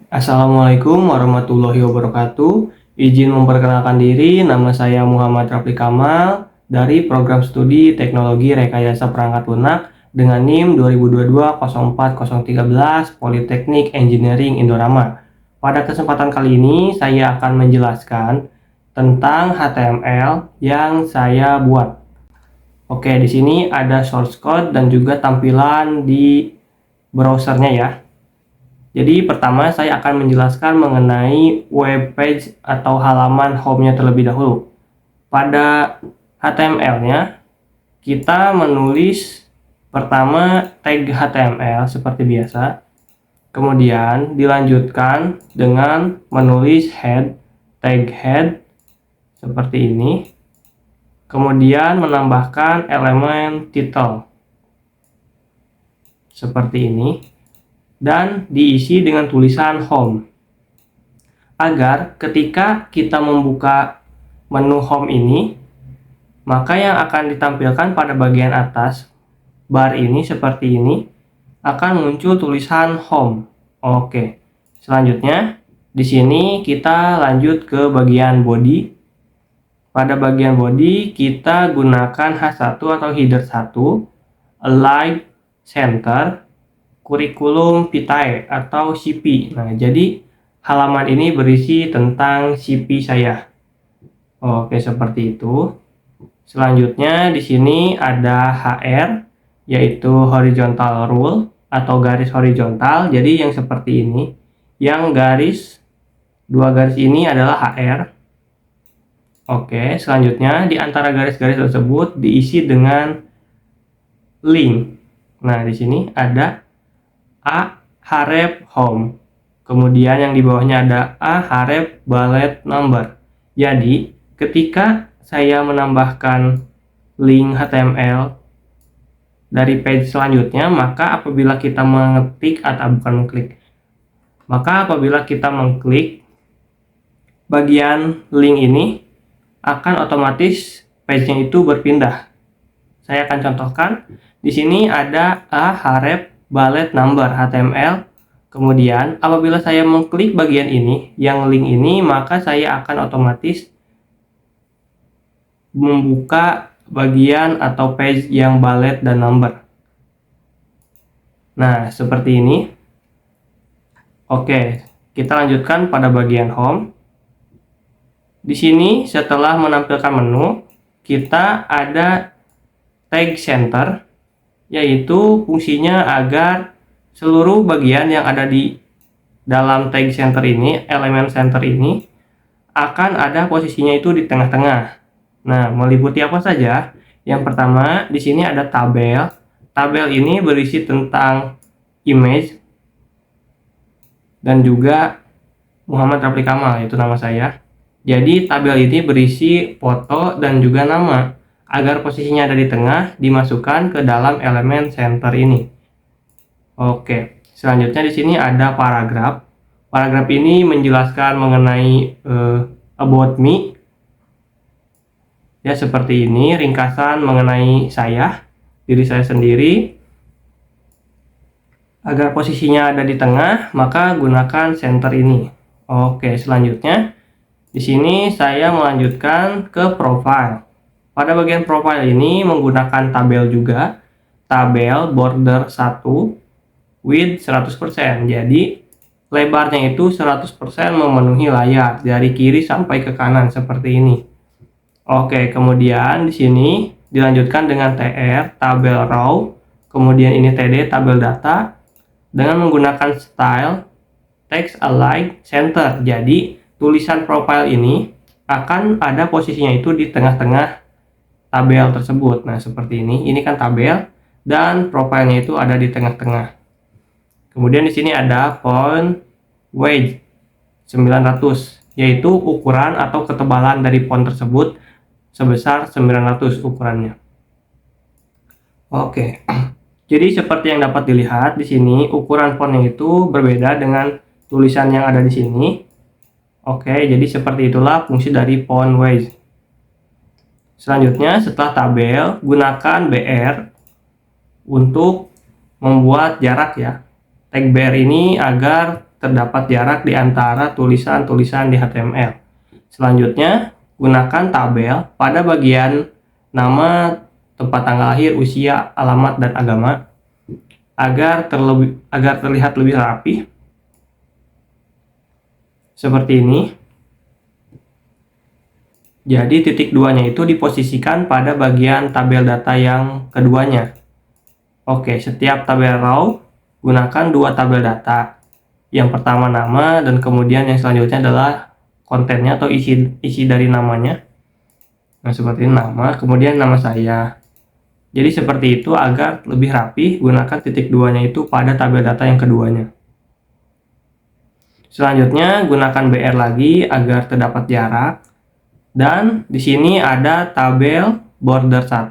Assalamualaikum warahmatullahi wabarakatuh. Izin memperkenalkan diri, nama saya Muhammad Rafli Kamal dari Program Studi Teknologi Rekayasa Perangkat Lunak dengan NIM 2022-04013 Politeknik Engineering Indorama. Pada kesempatan kali ini, saya akan menjelaskan tentang HTML yang saya buat. Oke, di sini ada source code dan juga tampilan di browsernya ya. Jadi pertama saya akan menjelaskan mengenai web page atau halaman home-nya terlebih dahulu. Pada HTML-nya kita menulis pertama tag HTML seperti biasa. Kemudian dilanjutkan dengan menulis tag head seperti ini. Kemudian menambahkan elemen title seperti ini. Dan diisi dengan tulisan home agar ketika kita membuka menu home ini, maka yang akan ditampilkan pada bagian atas bar ini seperti ini akan muncul tulisan home. Oke, selanjutnya di sini kita lanjut ke bagian body. Pada bagian body kita gunakan H1 atau header 1, align center, kurikulum vitae atau CP. Nah, jadi halaman ini berisi tentang CP saya. Oke, seperti itu. Selanjutnya di sini ada HR, yaitu horizontal rule atau garis horizontal. Jadi yang seperti ini, yang dua garis ini adalah HR. Oke, selanjutnya di antara garis-garis tersebut diisi dengan link. Nah, di sini ada A harep home. Kemudian yang di bawahnya ada A harep bullet number. Jadi, ketika saya menambahkan link HTML dari page selanjutnya, maka apabila kita mengklik bagian link ini akan otomatis page-nya itu berpindah. Saya akan contohkan. Di sini ada A harep bullet number HTML. Kemudian apabila saya mengklik bagian ini, yang link ini, maka saya akan otomatis membuka bagian atau page yang bullet dan number. Nah, seperti ini. Oke, kita lanjutkan pada bagian home. Di sini setelah menampilkan menu, kita ada tag center, yaitu fungsinya agar seluruh bagian yang ada di dalam tag center ini, elemen center ini, akan ada posisinya itu di tengah-tengah. Nah, meliputi apa saja? Yang pertama, di sini ada tabel. Tabel ini berisi tentang image dan juga Muhammad Rafli Kamal, itu nama saya. Jadi, tabel ini berisi foto dan juga nama. Agar posisinya ada di tengah, dimasukkan ke dalam elemen center ini. Oke, selanjutnya di sini ada paragraf. Paragraf ini menjelaskan mengenai about me. Ya, seperti ini, ringkasan mengenai diri saya sendiri. Agar posisinya ada di tengah, maka gunakan center ini. Oke, selanjutnya di sini saya melanjutkan ke profile. Pada bagian profile ini menggunakan tabel juga, tabel border 1 width 100%. Jadi lebarnya itu 100% memenuhi layar dari kiri sampai ke kanan seperti ini. Oke, kemudian di sini dilanjutkan dengan TR, tabel raw, kemudian ini TD, tabel data, dengan menggunakan style text align center. Jadi tulisan profile ini akan ada posisinya itu di tengah-tengah tabel tersebut. Nah, seperti ini. Ini kan tabel dan profilnya itu ada di tengah-tengah. Kemudian di sini ada font weight 900, yaitu ukuran atau ketebalan dari font tersebut sebesar 900 ukurannya. Oke. Jadi seperti yang dapat dilihat di sini, ukuran fontnya itu berbeda dengan tulisan yang ada di sini. Oke, jadi seperti itulah fungsi dari font weight. Selanjutnya, setelah tabel, gunakan BR untuk membuat jarak ya. Tag BR ini agar terdapat jarak di antara tulisan-tulisan di HTML. Selanjutnya, gunakan tabel pada bagian nama, tempat tanggal lahir, usia, alamat, dan agama agar terlihat lebih rapi. Seperti ini. Jadi titik 2-nya itu diposisikan pada bagian tabel data yang keduanya. Oke, setiap tabel row gunakan 2 tabel data. Yang pertama nama, dan kemudian yang selanjutnya adalah kontennya atau isi dari namanya. Nah, seperti ini nama, kemudian nama saya. Jadi seperti itu agar lebih rapi, gunakan titik 2-nya itu pada tabel data yang keduanya. Selanjutnya gunakan BR lagi agar terdapat jarak. Dan di sini ada tabel border 1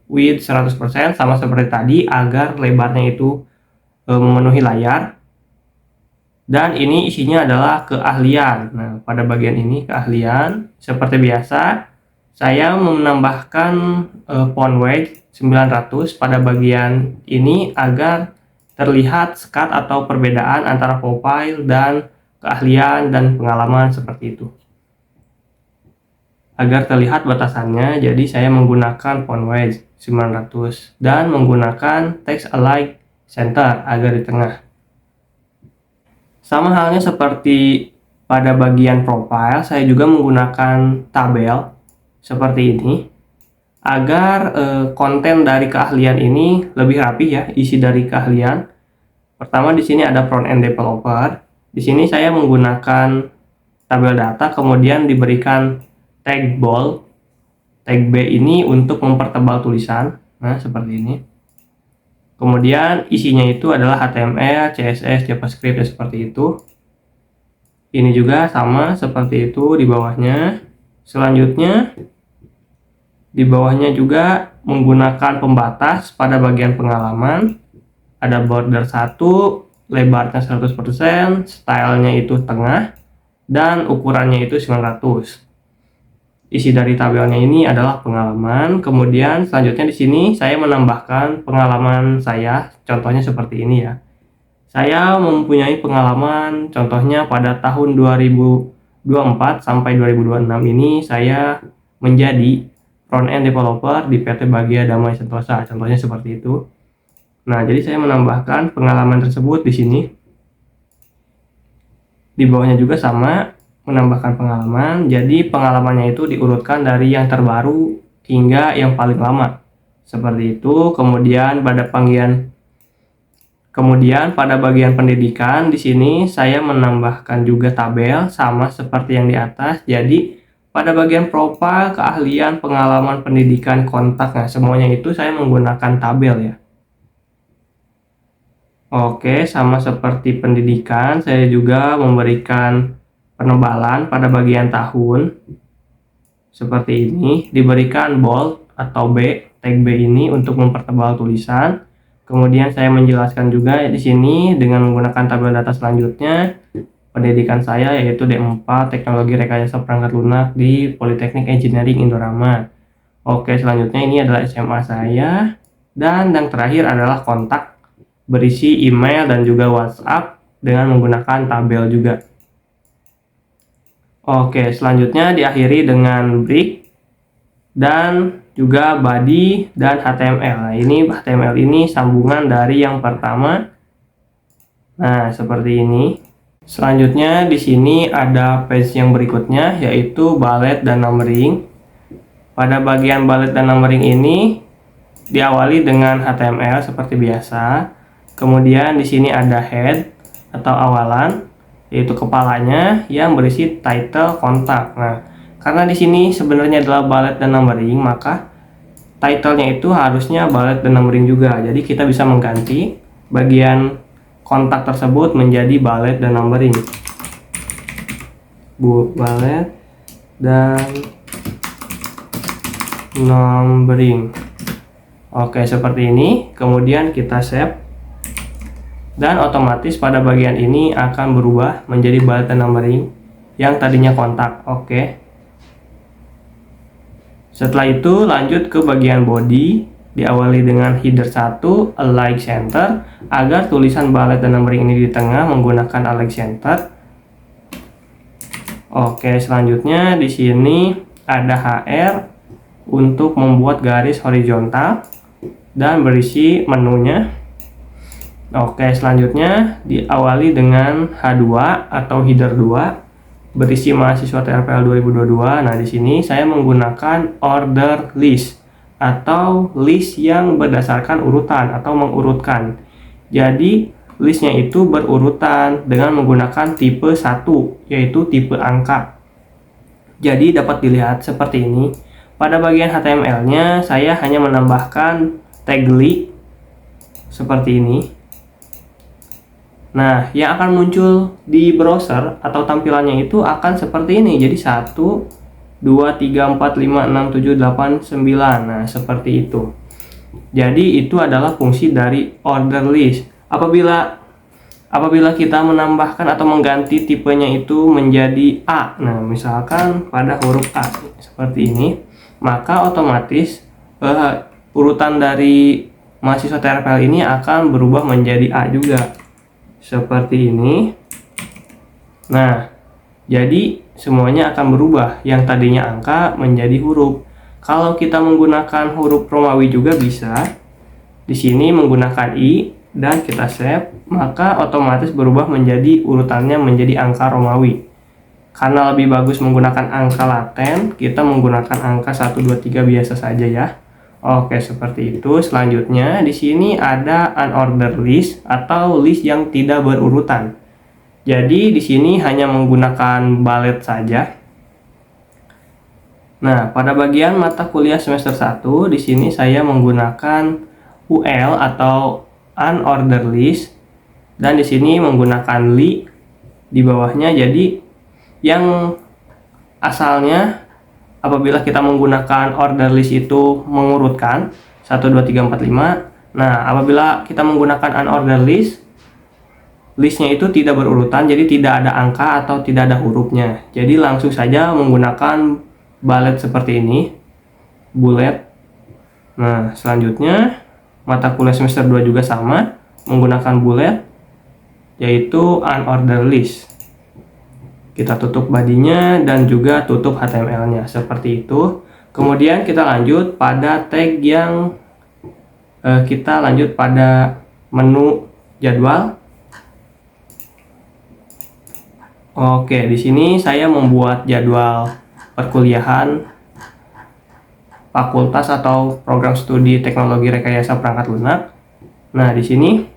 width 100% sama seperti tadi agar lebarnya itu memenuhi layar. Dan ini isinya adalah keahlian. Nah, pada bagian ini keahlian. Seperti biasa, saya menambahkan font weight 900 pada bagian ini agar terlihat sekat atau perbedaan antara profile dan keahlian dan pengalaman seperti itu. Agar terlihat batasannya, jadi saya menggunakan font weight 900 dan menggunakan text align center agar di tengah. Sama halnya seperti pada bagian profile, saya juga menggunakan tabel seperti ini agar konten dari keahlian ini lebih rapi ya, isi dari keahlian. Pertama di sini ada front end developer. Di sini saya menggunakan tabel data, kemudian diberikan tag bold, tag B ini untuk mempertebal tulisan. Nah, seperti ini. Kemudian isinya itu adalah HTML, CSS, JavaScript, seperti itu. Ini juga sama seperti itu di bawahnya. Selanjutnya di bawahnya juga menggunakan pembatas pada bagian pengalaman. Ada border 1, lebarnya 100%, stylenya itu tengah, dan ukurannya itu 900. Isi dari tabelnya ini adalah pengalaman. Kemudian selanjutnya di sini saya menambahkan pengalaman saya. Contohnya seperti ini ya. Saya mempunyai pengalaman contohnya pada tahun 2024 sampai 2026 ini saya menjadi front end developer di PT Bagia Damai Sentosa. Contohnya seperti itu. Nah, jadi saya menambahkan pengalaman tersebut di sini. Di bawahnya juga sama, menambahkan pengalaman. Jadi pengalamannya itu diurutkan dari yang terbaru hingga yang paling lama. Seperti itu. Kemudian pada bagian pendidikan di sini saya menambahkan juga tabel sama seperti yang di atas. Jadi pada bagian profile, keahlian, pengalaman, pendidikan, kontak, nah semuanya itu saya menggunakan tabel ya. Oke, sama seperti pendidikan, saya juga memberikan penebalan pada bagian tahun seperti ini, diberikan bold atau B, tag B ini untuk mempertebal tulisan. Kemudian saya menjelaskan juga di sini dengan menggunakan tabel data selanjutnya pendidikan saya, yaitu D4 Teknologi Rekayasa Perangkat Lunak di Politeknik Engineering Indorama. Oke, selanjutnya ini adalah SMA saya, dan yang terakhir adalah kontak berisi email dan juga WhatsApp dengan menggunakan tabel juga. Oke, selanjutnya diakhiri dengan break dan juga body dan HTML. Nah, ini HTML ini sambungan dari yang pertama. Nah, seperti ini. Selanjutnya di sini ada page yang berikutnya, yaitu bullet dan numbering. Pada bagian bullet dan numbering ini diawali dengan HTML seperti biasa. Kemudian di sini ada head atau awalan, yaitu kepalanya yang berisi title kontak. Nah, karena di sini sebenarnya adalah bullet dan numbering, maka title-nya itu harusnya bullet dan numbering juga. Jadi kita bisa mengganti bagian kontak tersebut menjadi bullet dan numbering. Bullet dan numbering. Oke, seperti ini. Kemudian kita save. Dan otomatis pada bagian ini akan berubah menjadi bullet dan numbering yang tadinya kontak. Oke. Setelah itu lanjut ke bagian body. diawali dengan header 1 align center agar tulisan bullet dan numbering ini di tengah menggunakan align center. Oke, selanjutnya di sini ada HR untuk membuat garis horizontal dan berisi menunya. Oke, selanjutnya diawali dengan H2 atau header 2 berisi mahasiswa TRPL 2022. Nah, di sini saya menggunakan order list atau list yang berdasarkan urutan atau mengurutkan. Jadi, listnya itu berurutan dengan menggunakan tipe 1, yaitu tipe angka. Jadi, dapat dilihat seperti ini. Pada bagian HTML-nya, saya hanya menambahkan tag li seperti ini. Nah, yang akan muncul di browser atau tampilannya itu akan seperti ini. Jadi 1, 2, 3, 4, 5, 6, 7, 8, 9. Nah, seperti itu. Jadi itu adalah fungsi dari order list. Apabila kita menambahkan atau mengganti tipenya itu menjadi A. Nah, misalkan pada huruf A seperti ini, maka otomatis urutan dari mahasiswa TRPL ini akan berubah menjadi A juga. Seperti ini. Nah, jadi semuanya akan berubah. Yang tadinya angka menjadi huruf. Kalau kita menggunakan huruf Romawi juga bisa. Di sini menggunakan I dan kita save, maka otomatis berubah menjadi urutannya menjadi angka Romawi. Karena lebih bagus menggunakan angka Latin, kita menggunakan angka 1, 2, 3 biasa saja ya. Oke, seperti itu. Selanjutnya di sini ada unordered list atau list yang tidak berurutan. Jadi di sini hanya menggunakan bullet saja. Nah, pada bagian mata kuliah semester 1 di sini saya menggunakan UL atau unordered list dan di sini menggunakan li di bawahnya. Jadi yang asalnya apabila kita menggunakan order list itu mengurutkan 1, 2, 3, 4, 5. Nah, apabila kita menggunakan unordered list, listnya itu tidak berurutan, jadi tidak ada angka atau tidak ada hurufnya. Jadi langsung saja menggunakan bullet seperti ini, bullet. Nah, selanjutnya mata kuliah semester 2 juga sama, menggunakan bullet, yaitu unordered list. Kita tutup bodinya dan juga tutup HTML-nya seperti itu. Kemudian kita lanjut pada tag yang kita lanjut pada menu jadwal. Oke, di sini saya membuat jadwal perkuliahan fakultas atau program studi teknologi rekayasa perangkat lunak. Nah, di sini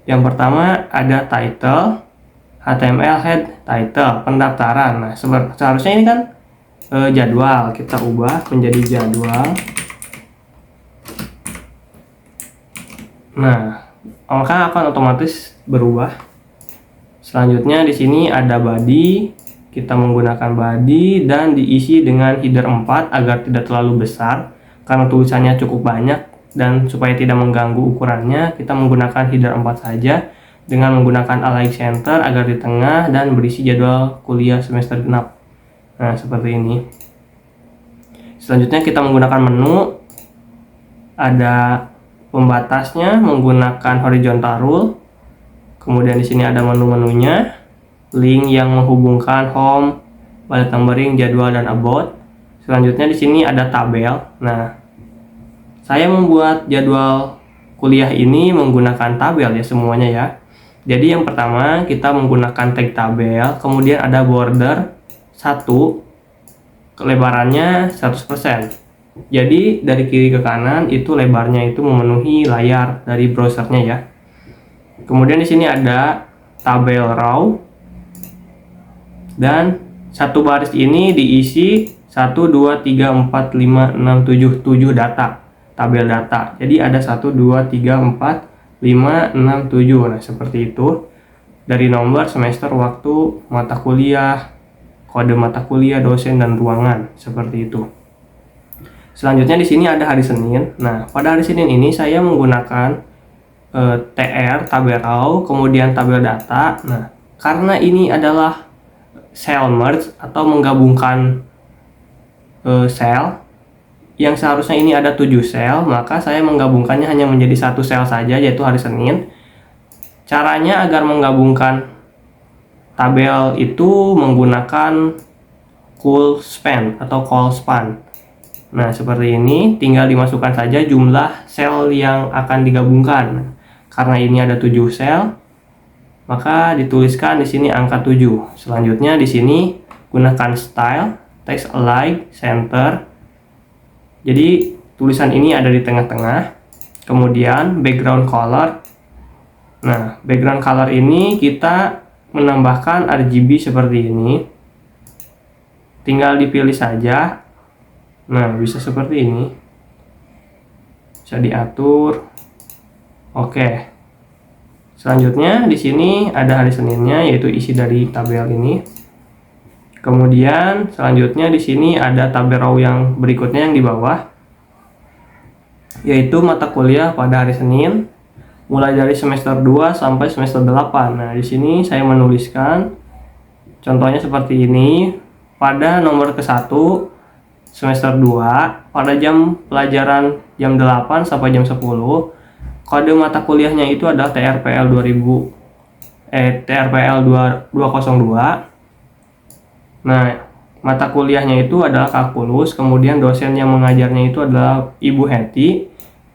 yang pertama ada title, HTML head title, pendaftaran. Nah, seharusnya ini kan jadwal, kita ubah menjadi jadwal. Nah, maka akan otomatis berubah. Selanjutnya di sini ada body, kita menggunakan body dan diisi dengan header 4 agar tidak terlalu besar karena tulisannya cukup banyak, dan supaya tidak mengganggu ukurannya kita menggunakan header 4 saja dengan menggunakan align center agar di tengah dan berisi jadwal kuliah semester genap. Nah, seperti ini. Selanjutnya kita menggunakan menu, ada pembatasnya menggunakan horizontal rule. Kemudian di sini ada menu-menunya, link yang menghubungkan home, bullet numbering, jadwal, dan about. Selanjutnya di sini ada tabel. Nah, saya membuat jadwal kuliah ini menggunakan tabel ya semuanya ya. Jadi yang pertama kita menggunakan tag tabel, kemudian ada border 1, kelebarannya 100%. Jadi dari kiri ke kanan itu lebarnya itu memenuhi layar dari browsernya ya. Kemudian di sini ada tabel raw dan satu baris ini diisi 1, 2, 3, 4, 5, 6, 7 data, tabel data. Jadi ada 1, 2, 3, 4, 5, 6, 7. Nah, seperti itu. Dari nomor, semester, waktu, mata kuliah, kode mata kuliah, dosen, dan ruangan. Seperti itu. Selanjutnya di sini ada hari Senin. Nah, pada hari Senin ini saya menggunakan TR, tabel raw, kemudian tabel data. Nah, karena ini adalah cell merge atau menggabungkan sel, yang seharusnya ini ada 7 sel, maka saya menggabungkannya hanya menjadi satu sel saja, yaitu hari Senin. Caranya agar menggabungkan tabel itu menggunakan call span atau call span. Nah, seperti ini, tinggal dimasukkan saja jumlah sel yang akan digabungkan. Karena ini ada 7 sel, maka dituliskan di sini angka 7. Selanjutnya di sini gunakan style, text align, center. Jadi tulisan ini ada di tengah-tengah. Kemudian background color. Nah, background color ini kita menambahkan RGB seperti ini. Tinggal dipilih saja. Nah, bisa seperti ini. Bisa diatur. Oke. Selanjutnya di sini ada hari Seninnya, yaitu isi dari tabel ini. Kemudian selanjutnya di sini ada tabel row yang berikutnya yang di bawah, yaitu mata kuliah pada hari Senin mulai dari semester 2 sampai semester 8. Nah, di sini saya menuliskan contohnya seperti ini. Pada nomor ke-1 semester 2 pada jam pelajaran jam 8 sampai jam 10, kode mata kuliahnya itu adalah TRPL 202. Nah, mata kuliahnya itu adalah kalkulus, kemudian dosen yang mengajarnya itu adalah Ibu Heti,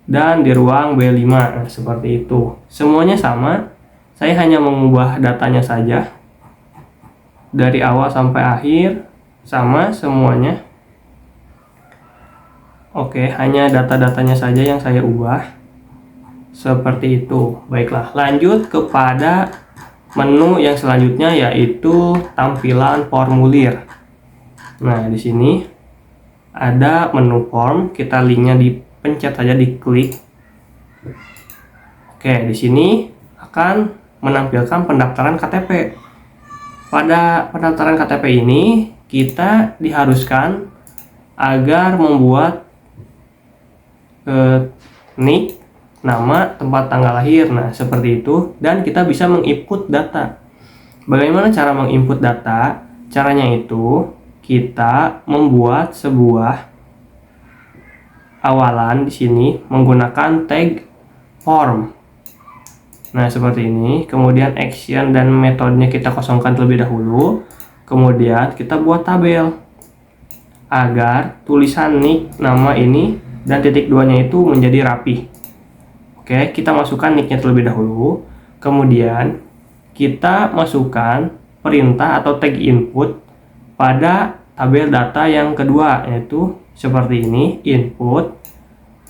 dan di ruang B5. Nah, seperti itu. Semuanya sama, saya hanya mengubah datanya saja. Dari awal sampai akhir, sama semuanya. Oke, hanya data-datanya saja yang saya ubah. Seperti itu. Baiklah, lanjut kepada menu yang selanjutnya, yaitu tampilan formulir. Nah, di sini ada menu form, kita linknya dipencet saja, diklik. Oke, di sini akan menampilkan pendaftaran KTP. Pada pendaftaran KTP ini, kita diharuskan agar membuat nick, nama, tempat tanggal lahir. Nah, seperti itu. Dan kita bisa menginput data. Bagaimana cara menginput data? Caranya itu kita membuat sebuah awalan di sini menggunakan tag form. Nah, seperti ini. Kemudian action dan metodenya kita kosongkan terlebih dahulu. Kemudian kita buat tabel agar tulisan nick, nama ini dan titik 2-nya itu menjadi rapi. Oke, kita masukkan nicknya terlebih dahulu. Kemudian kita masukkan perintah atau tag input pada tabel data yang kedua, yaitu seperti ini, input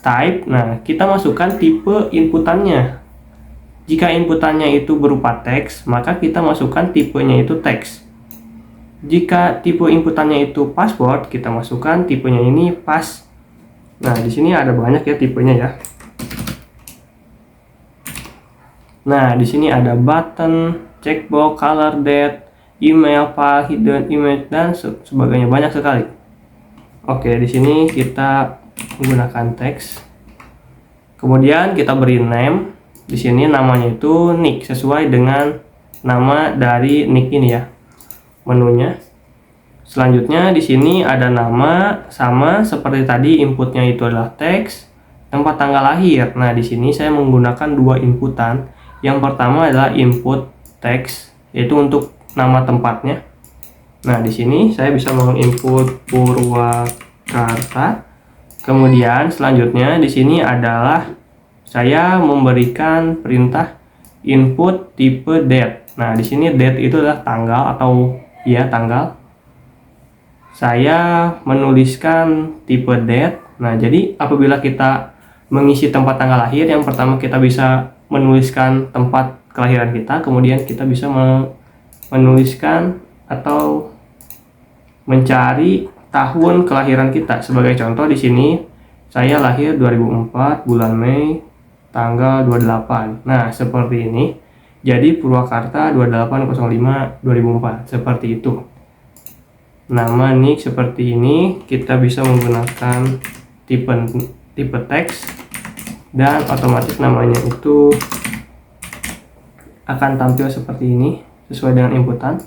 type. Nah, kita masukkan tipe inputannya. Jika inputannya itu berupa teks, maka kita masukkan tipenya itu teks. Jika tipe inputannya itu password, kita masukkan tipenya ini pass. Nah, di sini ada banyak ya tipenya ya. Nah, di sini ada button, checkbox, color date, email, file, hidden image, dan sebagainya, banyak sekali. Oke, di sini kita menggunakan teks. Kemudian kita beri name. Di sini namanya itu nick, sesuai dengan nama dari nick ini ya, menunya. Selanjutnya di sini ada nama, sama seperti tadi, inputnya itu adalah teks, tempat tanggal lahir. Nah, di sini saya menggunakan dua inputan. Yang pertama adalah input teks, yaitu untuk nama tempatnya. Nah, di sini saya bisa menginput Purwakarta. Kemudian selanjutnya di sini adalah saya memberikan perintah input tipe date. Nah, di sini date itu adalah tanggal atau ya tanggal. Saya menuliskan tipe date. Nah, jadi apabila kita mengisi tempat tanggal lahir, yang pertama kita bisa menuliskan tempat kelahiran kita, kemudian kita bisa menuliskan atau mencari tahun kelahiran kita. Sebagai contoh di sini saya lahir 2004 bulan Mei tanggal 28. Nah, seperti ini. Jadi Purwakarta 2805/2004, seperti itu. Nama nick seperti ini, kita bisa menggunakan tipe teks, dan otomatis namanya itu akan tampil seperti ini sesuai dengan inputan.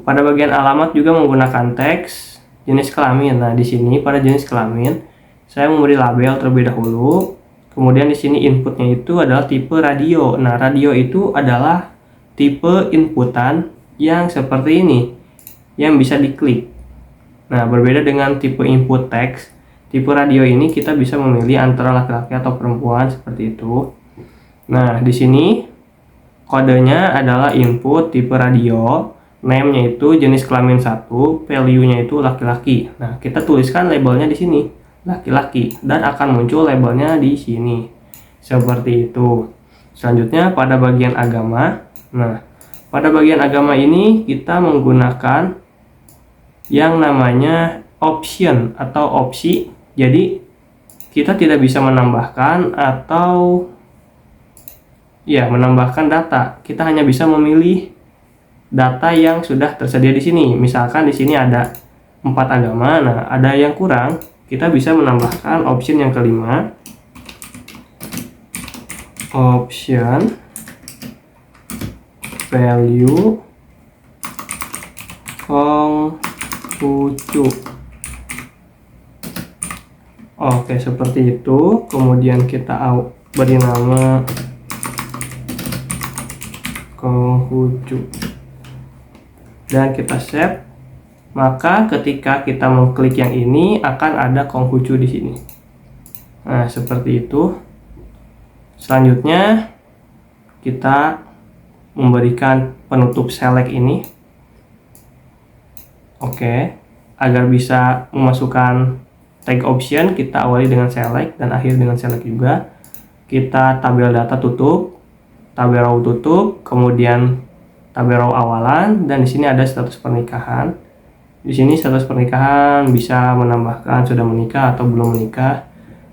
Pada bagian alamat juga menggunakan teks, jenis kelamin. Nah, di sini pada jenis kelamin saya memberi label terlebih dahulu. Kemudian di sini inputnya itu adalah tipe radio. Nah, radio itu adalah tipe inputan yang seperti ini, yang bisa diklik. Nah, berbeda dengan tipe input teks, tipe radio ini kita bisa memilih antara laki-laki atau perempuan seperti itu. Nah, di sini kodenya adalah input tipe radio, name-nya itu jenis kelamin 1, value-nya itu laki-laki. Nah, kita tuliskan labelnya di sini, laki-laki, dan akan muncul labelnya di sini. Seperti itu. Selanjutnya pada bagian agama. Nah, pada bagian agama ini kita menggunakan yang namanya option atau opsi. Jadi kita tidak bisa menambahkan atau menambahkan data. Kita hanya bisa memilih data yang sudah tersedia di sini. Misalkan di sini ada 4 agama. Nah, ada yang kurang, kita bisa menambahkan option yang kelima. Option value Konghucu. Oke, seperti itu. Kemudian kita beri nama Konghucu dan kita save. Maka ketika kita mengklik yang ini akan ada Konghucu di sini. Nah, seperti itu. Selanjutnya kita memberikan penutup select ini. Oke, agar bisa memasukkan tag option, kita awali dengan select dan akhir dengan select juga. Kita tabel data tutup, tabel row tutup, kemudian tabel row awalan, dan di sini ada status pernikahan. Di sini status pernikahan bisa menambahkan sudah menikah atau belum menikah.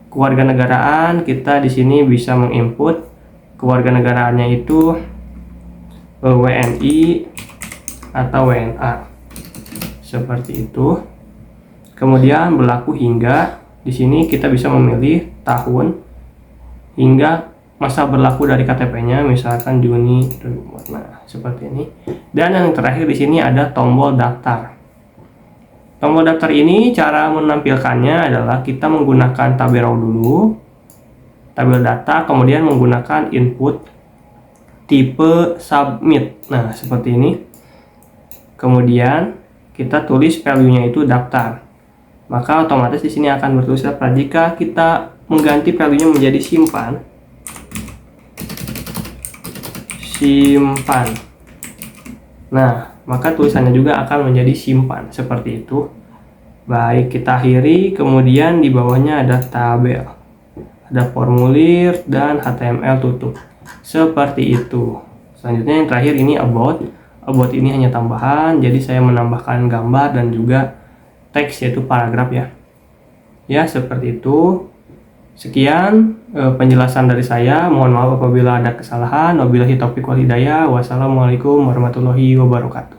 Kewarganegaraan, kita di sini bisa menginput kewarganegaraannya itu WNI atau WNA. Seperti itu. Kemudian berlaku hingga, di sini kita bisa memilih tahun hingga masa berlaku dari KTP-nya, misalkan Juni 2004. Nah, seperti ini. Dan yang terakhir di sini ada tombol daftar. Tombol daftar ini cara menampilkannya adalah kita menggunakan tabel row dulu, tabel data, kemudian menggunakan input tipe submit. Nah, seperti ini. Kemudian kita tulis value-nya itu daftar. Maka otomatis di sini akan bertulis daftar. Jika kita mengganti value-nya menjadi simpan. Nah, maka tulisannya juga akan menjadi simpan, seperti itu. Baik, kita akhiri, kemudian di bawahnya ada tabel, ada formulir, dan HTML tutup. Seperti itu. Selanjutnya yang terakhir ini about. About ini hanya tambahan, jadi saya menambahkan gambar dan juga teks, yaitu paragraf ya. Ya, seperti itu. Sekian penjelasan dari saya. Mohon maaf apabila ada kesalahan. Wabillahi taufiq wal hidayah. Wassalamualaikum warahmatullahi wabarakatuh.